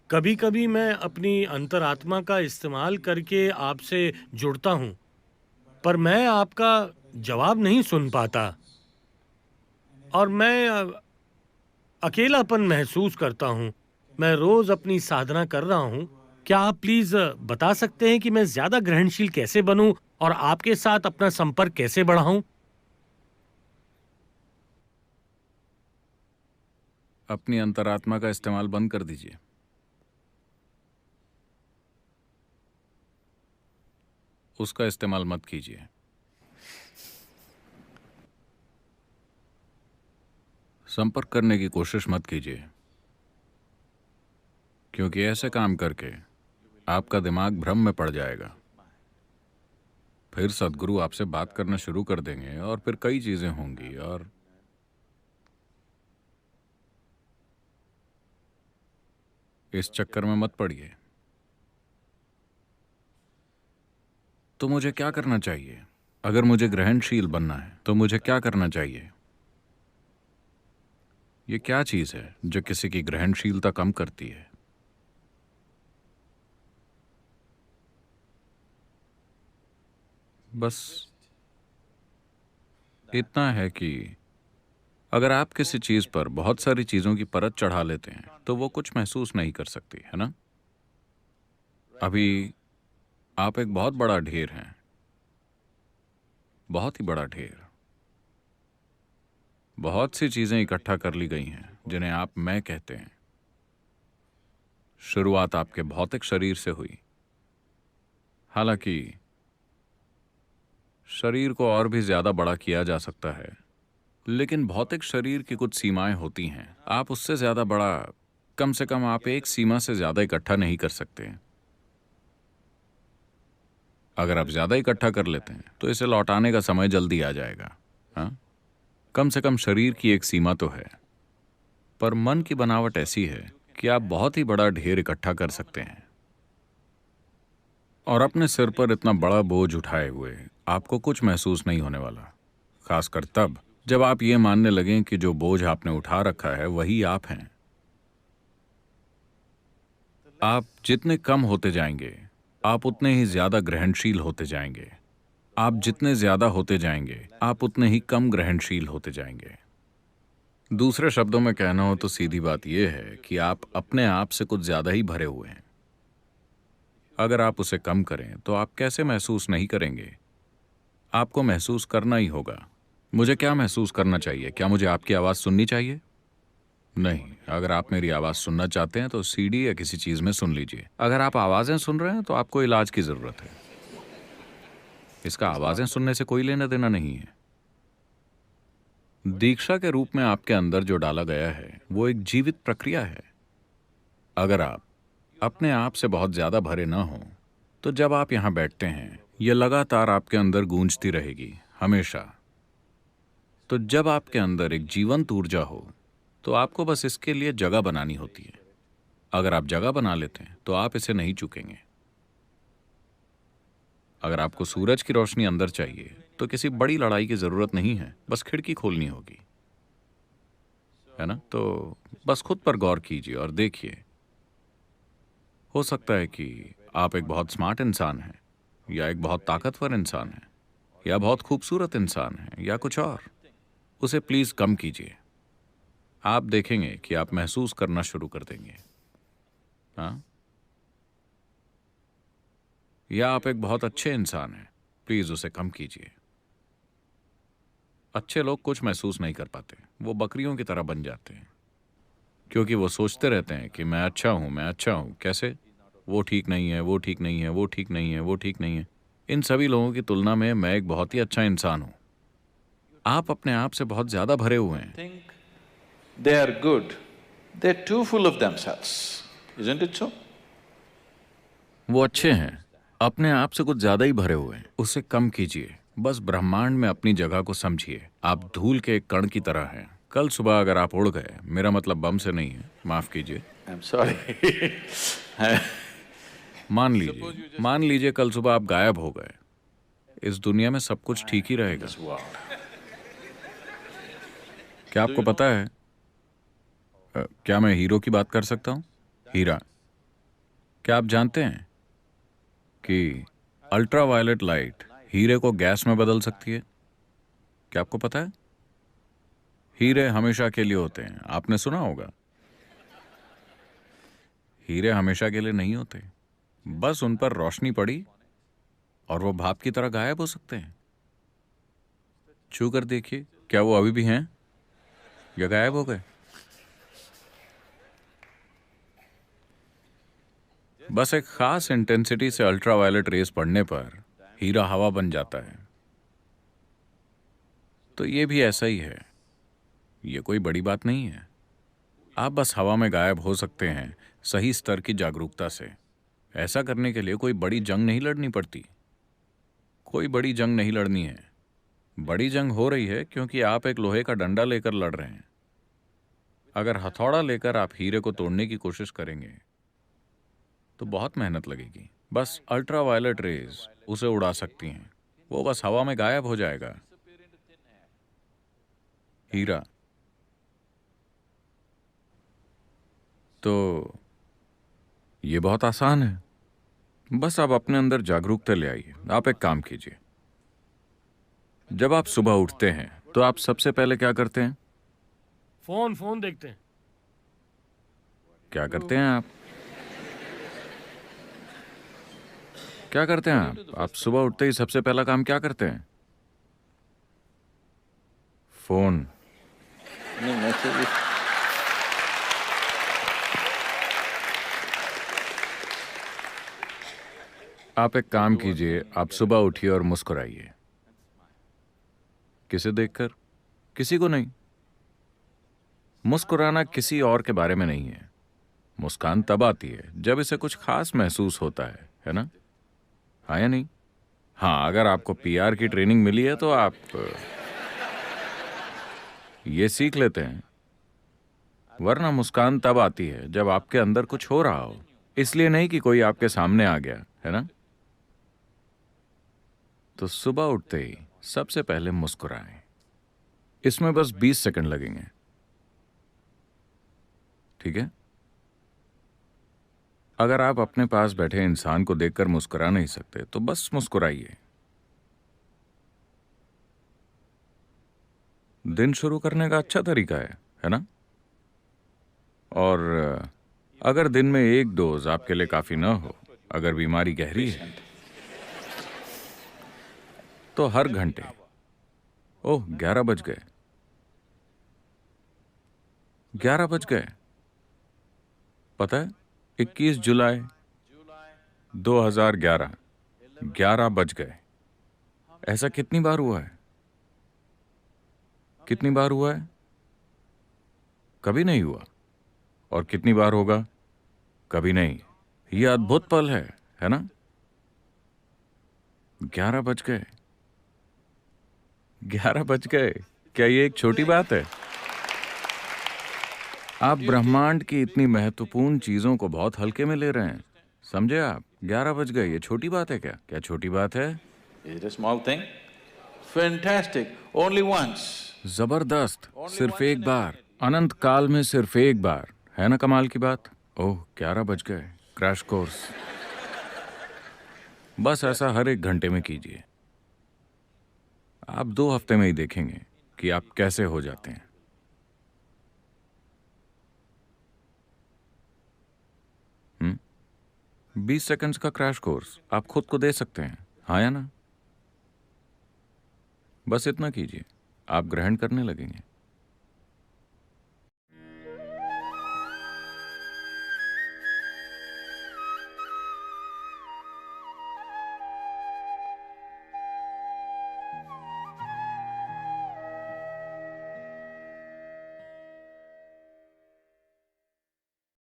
कभी कभी मैं अपनी अंतरात्मा का इस्तेमाल करके आपसे जुड़ता हूँ, पर मैं आपका जवाब नहीं सुन पाता और मैं अकेलापन महसूस करता हूँ। मैं रोज अपनी साधना कर रहा हूँ। क्या आप प्लीज बता सकते हैं कि मैं ज्यादा ग्रहणशील कैसे बनूं और आपके साथ अपना संपर्क कैसे बढ़ाऊं? अपनी अंतरात्मा का इस्तेमाल बंद कर दीजिए। उसका इस्तेमाल मत कीजिए। संपर्क करने की कोशिश मत कीजिए, क्योंकि ऐसे काम करके आपका दिमाग भ्रम में पड़ जाएगा। फिर सदगुरु आपसे बात करना शुरू कर देंगे और फिर कई चीजें होंगी। और इस चक्कर में मत पड़िए। तो मुझे क्या करना चाहिए? अगर मुझे ग्रहणशील बनना है तो मुझे क्या करना चाहिए? ये क्या चीज है जो किसी की ग्रहणशीलता कम करती है? बस इतना है कि अगर आप किसी चीज पर बहुत सारी चीजों की परत चढ़ा लेते हैं तो वो कुछ महसूस नहीं कर सकती, है ना? अभी आप एक बहुत बड़ा ढेर हैं, बहुत ही बड़ा ढेर। बहुत सी चीजें इकट्ठा कर ली गई हैं जिन्हें आप मैं कहते हैं। शुरुआत आपके भौतिक शरीर से हुई। हालांकि शरीर को और भी ज्यादा बड़ा किया जा सकता है, लेकिन भौतिक शरीर की कुछ सीमाएं होती हैं। आप उससे ज्यादा बड़ा, कम से कम आप एक सीमा से ज्यादा इकट्ठा नहीं कर सकते। अगर आप ज्यादा इकट्ठा कर लेते हैं तो इसे लौटाने का समय जल्दी आ जाएगा। हाँ, कम से कम शरीर की एक सीमा तो है। पर मन की बनावट ऐसी है कि आप बहुत ही बड़ा ढेर इकट्ठा कर सकते हैं। और अपने सिर पर इतना बड़ा बोझ उठाए हुए आपको कुछ महसूस नहीं होने वाला, खासकर तब जब आप ये मानने लगें कि जो बोझ आपने उठा रखा है वही आप हैं। आप जितने कम होते जाएंगे, आप उतने ही ज्यादा ग्रहणशील होते जाएंगे। आप जितने ज्यादा होते जाएंगे, आप उतने ही कम ग्रहणशील होते जाएंगे। दूसरे शब्दों में कहना हो तो सीधी बात यह है कि आप अपने आप से कुछ ज्यादा ही भरे हुए हैं। अगर आप उसे कम करें तो आप कैसे महसूस नहीं करेंगे? आपको महसूस करना ही होगा। मुझे क्या महसूस करना चाहिए? क्या मुझे आपकी आवाज सुननी चाहिए? नहीं। अगर आप मेरी आवाज सुनना चाहते हैं तो सीडी या किसी चीज में सुन लीजिए। अगर आप आवाजें सुन रहे हैं तो आपको इलाज की जरूरत है। इसका आवाजें सुनने से कोई लेना देना नहीं है। दीक्षा के रूप में आपके अंदर जो डाला गया है वो एक जीवित प्रक्रिया है। अगर आप अपने आप से बहुत ज्यादा भरे ना हो तो जब आप यहां बैठते हैं यह लगातार आपके अंदर गूंजती रहेगी, हमेशा। तो जब आपके अंदर एक जीवंत ऊर्जा हो तो आपको बस इसके लिए जगह बनानी होती है। अगर आप जगह बना लेते हैं तो आप इसे नहीं चूकेंगे। अगर आपको सूरज की रोशनी अंदर चाहिए तो किसी बड़ी लड़ाई की जरूरत नहीं है, बस खिड़की खोलनी होगी, है ना? तो बस खुद पर गौर कीजिए और देखिए। हो सकता है कि आप एक बहुत स्मार्ट इंसान हैं, या एक बहुत ताकतवर इंसान हैं, या बहुत खूबसूरत इंसान हैं, या कुछ और। उसे प्लीज कम कीजिए। आप देखेंगे कि आप महसूस करना शुरू कर देंगे। हाँ, या आप एक बहुत अच्छे इंसान हैं, प्लीज उसे कम कीजिए। अच्छे लोग कुछ महसूस नहीं कर पाते, वो बकरियों की तरह बन जाते हैं, क्योंकि वो सोचते रहते हैं कि मैं अच्छा हूं, मैं अच्छा हूं। कैसे? वो ठीक नहीं है, वो ठीक नहीं है, वो ठीक नहीं है, वो ठीक नहीं है। इन सभी लोगों की तुलना में मैं एक बहुत ही अच्छा इंसान हूं। आप अपने आप से बहुत ज्यादा भरे हुए हैं। Think they are good, they're too full of themselves, isn't it so? वो अच्छे हैं, अपने आप से कुछ ज्यादा ही भरे हुए हैं। उसे कम कीजिए। बस ब्रह्मांड में अपनी जगह को समझिए। आप धूल के एक कण की तरह हैं। कल सुबह अगर आप उड़ गए, मेरा मतलब बम से नहीं है, माफ कीजिए। I'm sorry मान लीजिए कल सुबह आप गायब हो गए। इस दुनिया में सब कुछ ठीक ही in रहेगा। this world. क्या Do आपको you know? पता है, क्या मैं हीरो की बात कर सकता हूँ? हीरा, क्या आप जानते हैं कि अल्ट्रावायलेट लाइट हीरे को गैस में बदल सकती है? क्या आपको पता है? हीरे हमेशा के लिए होते हैं, आपने सुना होगा। हीरे हमेशा के लिए नहीं होते, बस उन पर रोशनी पड़ी और वो भाप की तरह गायब हो सकते हैं। छू कर देखिए, क्या वो अभी भी हैं या गायब हो गए? बस एक खास इंटेंसिटी से अल्ट्रावायलेट रेस पड़ने पर हीरा हवा बन जाता है। तो ये भी ऐसा ही है, ये कोई बड़ी बात नहीं है। आप बस हवा में गायब हो सकते हैं सही स्तर की जागरूकता से। ऐसा करने के लिए कोई बड़ी जंग नहीं लड़नी पड़ती, कोई बड़ी जंग नहीं लड़नी है। बड़ी जंग हो रही है क्योंकि आप एक लोहे का डंडा लेकर लड़ रहे हैं। अगर हथौड़ा लेकर आप हीरे को तोड़ने की कोशिश करेंगे तो बहुत मेहनत लगेगी। बस अल्ट्रावायलेट रेज उसे उड़ा सकती हैं, वो बस हवा में गायब हो जाएगा। हीरा तो ये बहुत आसान है, बस आप अपने अंदर जागरूकता ले आइए। आप एक काम कीजिए, जब आप सुबह उठते हैं तो आप सबसे पहले क्या करते हैं? फोन फोन देखते हैं। क्या करते हैं आप? क्या करते हैं आप सुबह उठते ही सबसे पहला काम क्या करते हैं? फोन। No message. आप एक काम कीजिए, आप सुबह उठिए और मुस्कुराइए। किसे देखकर? किसी को नहीं। मुस्कुराना किसी और के बारे में नहीं है। मुस्कान तब आती है जब इसे कुछ खास महसूस होता है ना? हाँ या नहीं? हाँ, अगर आपको पीआर की ट्रेनिंग मिली है तो आप ये सीख लेते हैं। वरना मुस्कान तब आती है जब आपके अंदर कुछ हो रहा हो, इसलिए नहीं कि कोई आपके सामने आ गया, है ना? तो सुबह उठते ही सबसे पहले मुस्कुराएं। इसमें बस 20 सेकंड लगेंगे, ठीक है? अगर आप अपने पास बैठे इंसान को देखकर मुस्कुरा नहीं सकते तो बस मुस्कुराइए। दिन शुरू करने का अच्छा तरीका है ना? और अगर दिन में एक डोज आपके लिए काफी ना हो, अगर बीमारी गहरी है, तो हर घंटे। ओह, 11 बज गए। 11 बज गए। पता है, 21 जुलाई 2011, 11 बज गए। ऐसा कितनी बार हुआ है? कितनी बार हुआ है? कभी नहीं हुआ। और कितनी बार होगा? कभी नहीं। ये अद्भुत पल है ना? 11 बज गए। 11 बज गए। क्या ये एक छोटी बात है? आप ब्रह्मांड की इतनी महत्वपूर्ण चीजों को बहुत हल्के में ले रहे हैं, समझे आप? 11 बज गए, ये छोटी बात है क्या? क्या छोटी बात है? Is it a small thing? Fantastic. Only once. जबरदस्त, सिर्फ एक बार, अनंत काल में सिर्फ एक बार, है ना कमाल की बात? ओह, 11 बज गए। Crash course. बस ऐसा हर एक घंटे में कीजिए। आप 2 हफ्ते में ही देखेंगे कि आप कैसे हो जाते हैं। 20 सेकंड्स का क्रैश कोर्स आप खुद को दे सकते हैं, हाँ या ना? बस इतना कीजिए, आप ग्रहण करने लगेंगे।